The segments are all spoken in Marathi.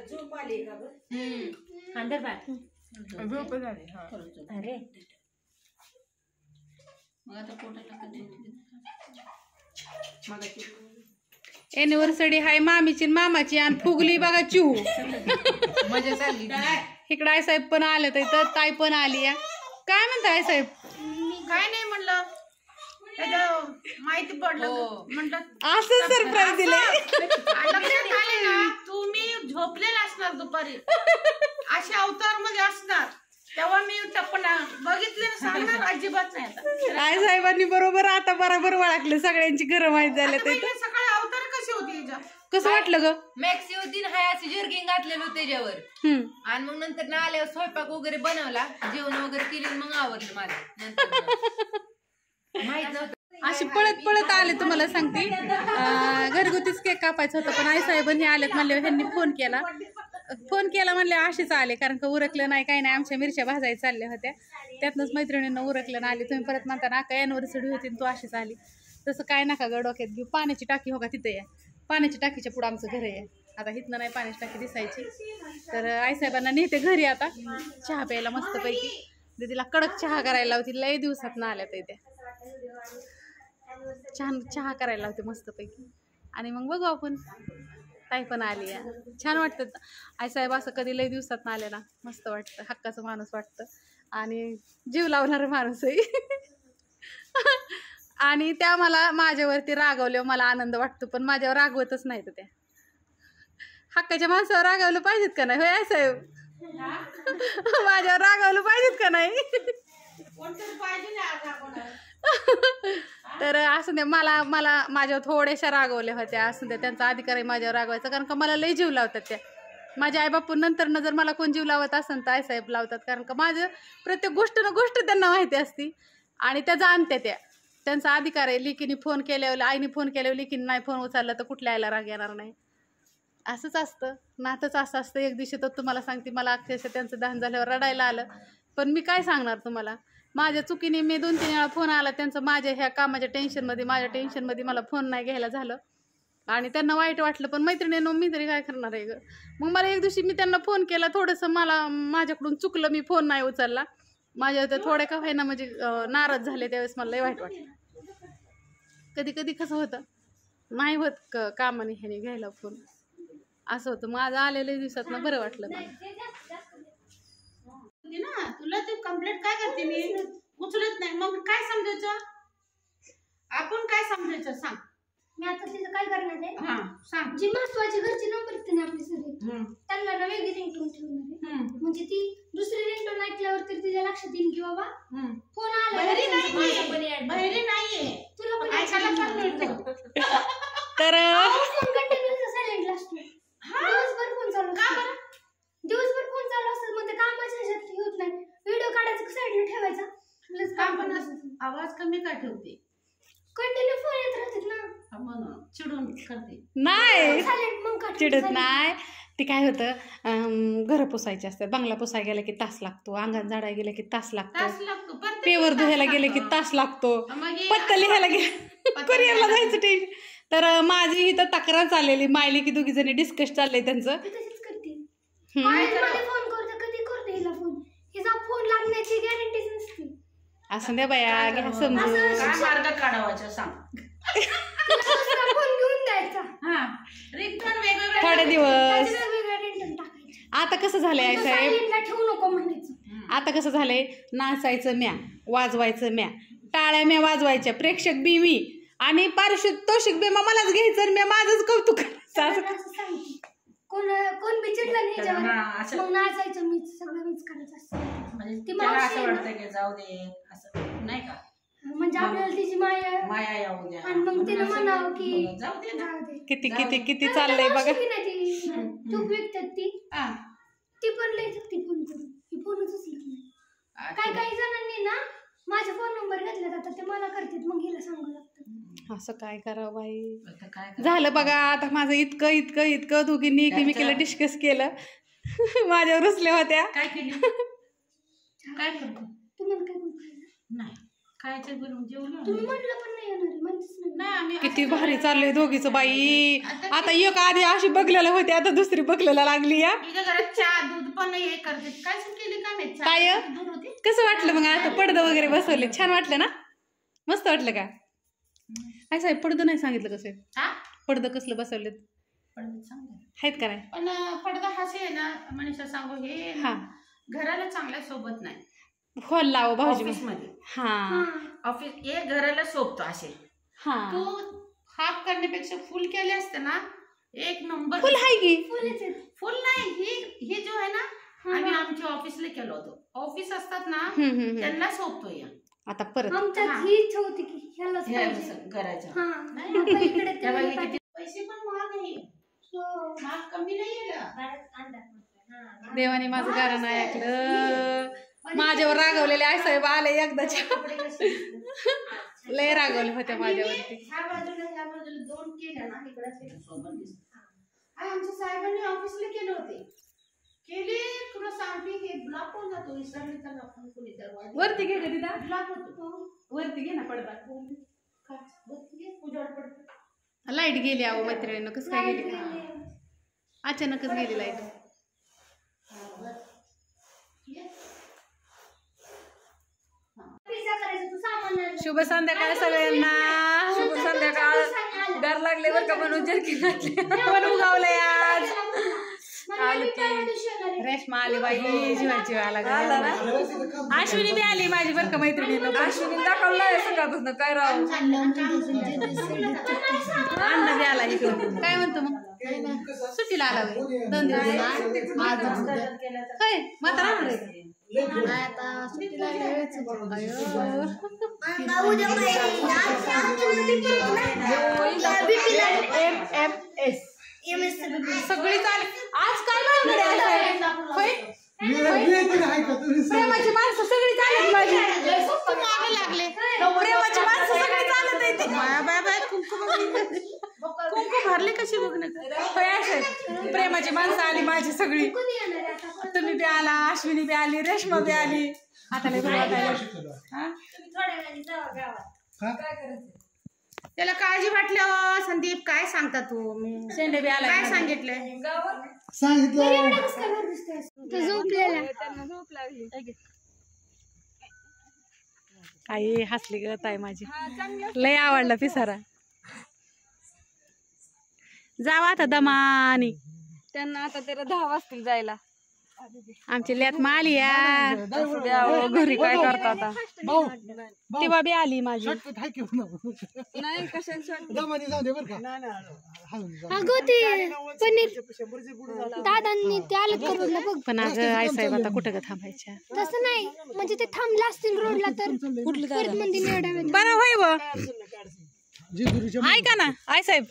झोप आली का बरं? अंदर बाय झोप झाली. अरे मग आता पोटाला एनिव्हर्सरी हाय मामीची मामाची आणि फुगली बघा चिऊ. मजा चालली. इकडं आई साहेब पण आले तर ताई पण आली या. काय म्हणता आई साहेब? काय नाही म्हणलं त्याचं माहिती पडलं म्हटलं असं सरप्राईज दिले. लक्षात आले ना तुम्ही झोपलेला असणार दुपारी अशा अवतार मध्ये असणार तेव्हा मी टप्पना बघितले सांगणार अजिबात नाही. आता आई साहेबांनी बरोबर आता बरोबर ओळखलं सगळ्यांची घरं माहीत झाले ते. सकाळी अवतार कशी होती हिच्या? कसं वाटलं ग? मॅक्सी होती ना हाय अशी जर्किंग घातलेलं होतं त्याच्यावर आणि मग नंतर ना आल्यावर स्वयंपाक वगैरे बनवला जेवण वगैरे केली मग आवडलं मला नंतर माहित नव्हतं. अशी पळत पळत आले तुम्हाला सांगते. घरगुतीच केक कापायचा होता पण आई साहेबांनी आलेत म्हणले ह्यांनी फोन केला म्हणले असेच आले कारण का उरकलं नाही काही नाही. आमच्या मिरच्या भाजायला चालल्या होत्या त्यातनंच मैत्रिणींना उरकलं ना आली. तुम्ही परत म्हणता ना का एनिव्हर्सरी होती तू अशीच आली. तसं काय नका ग डोक्यात घेऊ. पाण्याची टाकी हो का तिथे या. पाण्याच्या टाकीच्या पुढं आमचं घर आहे. आता इथनं नाही पाण्याची टाकी दिसायची तर आईसाहेबांना नेते घरी आता चहा प्यायला मस्तपैकी. दीदीला कडक चहा करायला होती लय दिवसात ना आल्या त्या छान चहा करायला होते मस्तपैकी. आणि मग बघू आपण ताई पण आली आहे. छान वाटतं आईसाहेब असं कधी लय दिवसात ना आले ना मस्त वाटतं. हक्काचं माणूस वाटतं आणि जीव लावणारं माणूस आहे. आणि त्या मला माझ्यावरती रागवल्यावर मला आनंद वाटतो पण माझ्यावर रागवतच नाही तर त्या हक्काच्या माणसावर रागवलं पाहिजेत का नाही होय आई साहेब? माझ्यावर रागवलं पाहिजेत का नाही? तर असं द्या मला माझ्यावर थोड्याशा रागवल्या होत्या. असं द्या त्यांचा अधिकार आहे माझ्यावर रागवायचा कारण का मला लई जीव लावतात त्या. माझ्या आईबापू नंतर जर मला कोण जीव लावत असेल तर आईसाहेब लावतात कारण का माझं प्रत्येक गोष्ट त्यांना माहिती असती आणि त्या जाणत्या त्या. त्यांचा अधिकार आहे. लिकीने फोन केल्यावर आईने फोन केल्यावर लिकीने नाही फोन उचलला तर कुठल्या आईला राग येणार नाही. असंच असतं नातंच असं असतं. एक दिवशी तर तुम्हाला सांगते मला अक्षरशः त्यांचं दहन झाल्यावर रडायला आलं पण मी काय सांगणार तुम्हाला. माझ्या चुकीने मी 2-3 वेळा फोन आला त्यांचा माझ्या ह्या कामाच्या टेन्शनमध्ये मला फोन नाही घ्यायला झालं आणि त्यांना वाईट वाटलं पण मैत्रिणीनं मी तरी काय करणार आहे ग. मग मला एक दिवशी मी त्यांना फोन केला थोडंसं माझ्याकडून चुकलं मी फोन नाही उचलला. माझ्या तर थोड्या का व्हायना म्हणजे नाराज झाले त्यावेळेस मला लय वाईट वाटलं. कधी कधी कसं होतं नाही होत कामाने ह्याने घ्यायला फोन असं होतं. माझं आलेल्या दिवसात ना बरं वाटलं मला. ना तुला ते कंप्लेंट काय करते मी उचलत नाही मग काय समजायचं आपण काय समजायचं सांग. मी आता तिचं काय करणार आहे? हा सांग. जी महत्वाची घरची नंबर असते ना आपली सगळे त्यांना ना वेगळी रिंगटोन ठेवणार आहे म्हणजे ती दुसरी रिंगटोन ऐकल्यावर तर तिच्या लक्षात येईल की बाबा फोन आला. बहिरी नाहीये तुला पण ऐकायला पण मिळतं. तर फोन कंटिन्यू सायलेंट असतो. दिवसभर फोन चालू असतो. दिवसभर फोन चालू असतो मग ते कामाच्या ह्याच्यात होत नाही. व्हिडिओ काढायचा साईडला ठेवायचा प्लस काम पण असतं. आवाज कमी का ठेवते? कंटिन्यू फोन येत राहतात ना म्हणून चिडून करते नाही सायलेंट मग चिडत नाही. ते काय होतं घरं पुसायचे असतात. बंगला पुसायला गेलं की तास लागतो. अंगण झाडायला गेलं की तास लागतो. पेवर धुवायला गेले की तास लागतो. पत्ता लिहायला गेलं कुरिअरला जायचं टेन्शन. तर माझी इथं तक्रार चाललेली मायली की दोघी जणी डिस्कस चाललंय त्यांचं. फोन करते कधी करते हिला फोन. हिचा फोन लागण्याची गॅरंटीच नसते. असं द्या बाया घ्या समजून. काय मार्ग काढावायचा सांग. फोन घेऊन द्यायचा. हा रिंगटोन वेगवेगळ्या थोडे दिवस वेगवेगळ्या रिंगटोन टाकायचे. आता कसं झालंय आई साहेब सायलेंटला ठेवू नको म्हणायचं. आता कसं झालंय नाचायचं म्या वाजवायचं म्या टाळ्या म्या वाजवायच्या प्रेक्षक बी मी आणि पारितोषिक बी मलाच घ्यायचं आणि म्या माझंच कौतुक करायचं. कोण बिचिडलं नाही ह्याच्यावर मग नाचायचं मीच सगळं मीच करायचं असतं. म्हणजे ती त्याला मावशी असं वाटतं की जाऊ दे असं नाही का म्हणजे आपल्याला तिची माया येऊ द्या आणि मग तिला म्हणावं की जाऊ दे ना. किती किती किती चाललंय बघा. तूप विकतात ती पण लई ती फोन करून ही फोनच उचलत नाही. काही जणांनी ना माझा फोन नंबर घेतला आता ते मला करतात मग हिला सांगावं लागतं. असं काय करावं बाई. झालं बघा आता माझं इतकं दोघींनी एकमेकीला डिस्कस केलं. माझ्यावर रुसल्या होत्या. काय केली काय करतो तुम्हाला काय बोलतो नाही खायचं बनवून जेवलो तुम्ही म्हणलं पण नाही येणार म्हणतेच नाही. नाही आम्ही किती भारी चाललंय दोघीचं बाई. आता एक आधी अशी बघलेला होती, आता दुसरी बघलेला लागली या. इथं घरात चहा दूध पण हे करते. काय केली काय माहित चहा काय दूध होती. कसं वाटलं मग? आता पडदं वगैरे बसवले, छान वाटलं ना? मस्त वाटलं का? काय साहेब पडदं नाही सांगितलं कसं? हा पडदं कसलं बसवलेत पण चांगलं आहेत का नाही? पण पडदा हासे आहे ना मनीषा सांगू हे हा घराला चांगल्या सोबत नाही. हॉल लावा भाऊजी. ऑफिस मध्ये हा ऑफिस हे घराला सोबतो असे. हा तू हाफ करण्यापेक्षा फुल केले असते ना एक नंबर. फुल आहे की? फुलच आहेत. फुल नाही ही जो आहे ना आम्ही आमच्या ऑफिसला केलो होतो. ऑफिस असतात ना त्यांना सोबतो या. आता परत आमच्यात ही इच्छा होती की ह्यालाच पाहिजे. घराच्या हा आता इकडे त्या बाई ते किती पैसे पण महाग नाही महाग कमी नाही देवाने माझं गाणं ऐकलं. माझ्यावर रागवलेले आई साहेब आले एकदाच्या. लय रागवले होते माझ्यावरती. ह्या बाजूला दोन केल्या ना इकडे सोबत दिसत. आमच्या साहेबांनी ऑफिसला केले होते. केले तुला सांगते हे ब्लॉक होऊन जातो. विसरले तर आपण कुणी दरवाजा वरती घे का तिथं? ब्लॉक होतो. वरती घे ना पडदा. उजाड पडतो. लाईट गेली अहो मैत्रिणीनं. कसं काय गेली? अचानकच गेली लाईट. पिझ्झा करायचं तू सामान आणलं. शुभ संध्याकाळ सगळ्यांना. शुभ संध्याकाळ. गार लागले बरं का म्हणून जर्किन घातले. पण उगावलंय आज. आली ती रेश्मा आली बाई. जीवाची आला. अश्विनी बी आली माझी बरं का मैत्रिणीनं. अश्विनी दाखवलं सकाळपासून काय राव. अण्णा बी आला इकडं. काय म्हणतो मग? सुट्टीला आला बाई 2 दिवस. काय म्हातारा सगळी चालली आज. काय प्रेमाची माणसं सगळी चालत माझी. लागले प्रेमाची माणसं सगळी चालत येते. कुंकू भरले कशी बघण्यात. प्रेमाची माणसं आली माझी सगळी. कोणी येणार आहे आता? तुम्ही बी आला, अश्विनी बी आली, रेश्मा बी आली. आता लय बरं वाटायला. तुम्ही थोड्या वेळाने जावा गावात. त्याला काळजी वाटलं. संदीप काय सांगता तू? शेंडे बी आला. काय सांगितलंय? एवढं कसं काय बरं दिसतंय? तो झोपलेला. काही हसली ग ताई माझी. लय आवडला पिसारा. जावा आता दमानी. त्यांना आता त्याला 10 वाजतील जायला. आमची लेत माली या घरी. काय करता आता? तेव्हा बी आली माझी. नाही कशाला अगं ते पनीर दादांनी ते आलं का रोडला बघ. पण अगं आई साहेब आता कुठं ग थांबायच्या? तसं नाही म्हणजे ते थांबलं असतील रोडला तर परत मंदिर निवडावे. बरं होय व. ऐका ना आई साहेब.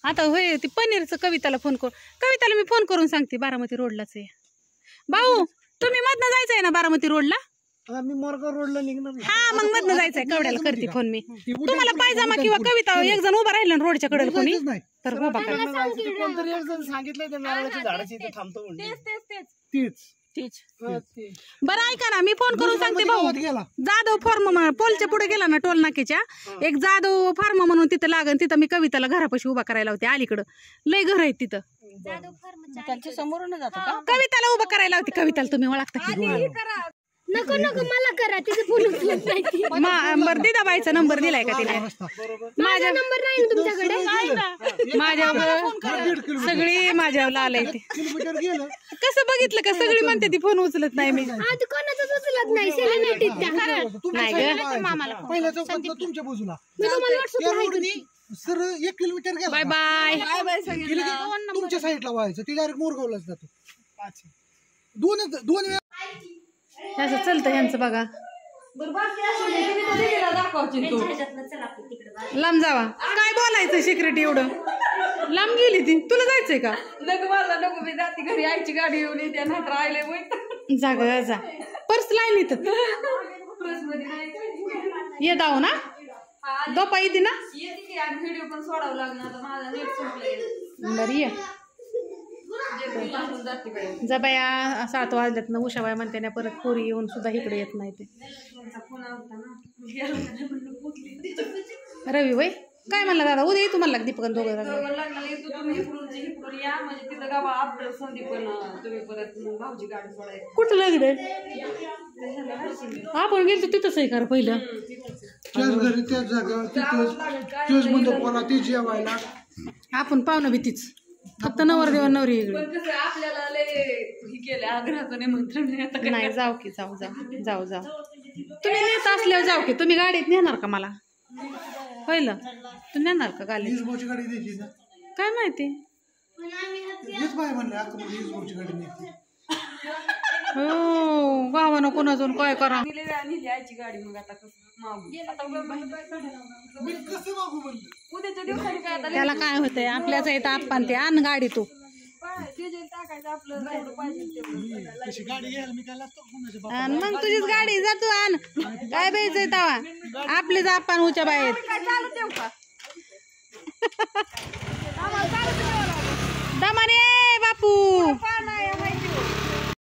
आता होय ती पनीरचं कविताला फोन करू. कविताला मी फोन करून सांगते. बारामती रोडलाच आहे. भाऊ तुम्ही मधनं जायचंय ना बारामती रोडला? मी मोरगाव रोडला निघणार. हा मग मधनं जायचंय. कवड्याला करते फोन मी. तुम्हाला पायजामा किंवा कविता एक जण उभा राहिला रोडच्या कडेला कोणी तर उभा करा. कोणतरी एक जण सांगितलंय त्या नारळाच्या झाडाची इथे थांबतो म्हणून. तीच बरं ऐका ना मी फोन करून सांगते भाऊ. गेला जाधव फार्म पोलच्या पुढे गेला ना टोल नाक्याच्या एक जाधव फार्म म्हणून तिथं लागन. तिथं मी कविताला घरापाशी उभा करायला होते. अलीकडं लय घर आहेत तिथं. त्यांच्या समोरून जातो का? कविताला उभा करायला होती. कविताला तुम्ही ओळखता की? नको नको मला करा. तिथे फोन उचलत नाही. बरं दिदाबाईचा नंबर दिलाय का तिने? माझा नंबर नाही ना तुमच्याकडे? माझ्यावर सगळी माझ्यावर आलंय ते. किलोमीटर गेलं. कसं बघितलं का सगळी म्हणते ती फोन उचलत नाही मी. आज कोणाचाच उचलत नाही. सेलिब्रिटी त्या नाही ग. पहिल्या चौकात तुमच्या बाजूला मी तुम्हाला व्हॉट्सअपला सर 1 किलोमीटर गेला. Bye bye. तुमच्या साईडला व्हायचं. ती डायरेक्ट मोरगावलाच जातो. 2 वेळा असं चलतं यांचं बघा. लांब जावा. काय बोलायचं सिक्रेट एवढं लांब गेली ती? तुला जायचंय का? नको मला नको. मी जाते घरी. आईची गाडी येऊन येते. नाहीत राहिले जाग जा. पर्स लाईन इथं ये दाव ना. दोपा येते ना. व्हिडिओ पण सोडावं लागणार. आता माझा नेट संपलाय. बरी ये. जबाया 7 वाजल्यात उषाबाई म्हणते ना परत पोरी येऊन सुद्धा इकडे येत नाही ते रवी वय काय म्हणला दादा उद्या येतो म्हणला दीपक दोघं कुठं लग्न आपण गेलो तिथंच आहे का पहिलं त्याच जागा तेच म्हणतो कोणा ते जेवायला आपण पाहुणं भीतीच फक्त नवरदेव नवरी इकडे नाही जाऊ की जाऊ तुम्ही नेत असल्यावर जाऊ की तुम्ही गाडीत नेणार का मला पहिलं तू नेणार का गाडी गाडी द्यायची ना काय माहिती हेच बाय म्हणले गाडी नेते हो गावानं कोणाजून काय करा त्याला काय होतंय आपल्याच इथं आपण ते आण गाडी तू मग तुझीच गाडी जातो आण काय पाहिजे तवा आपलीच आपण उच्या बाहेर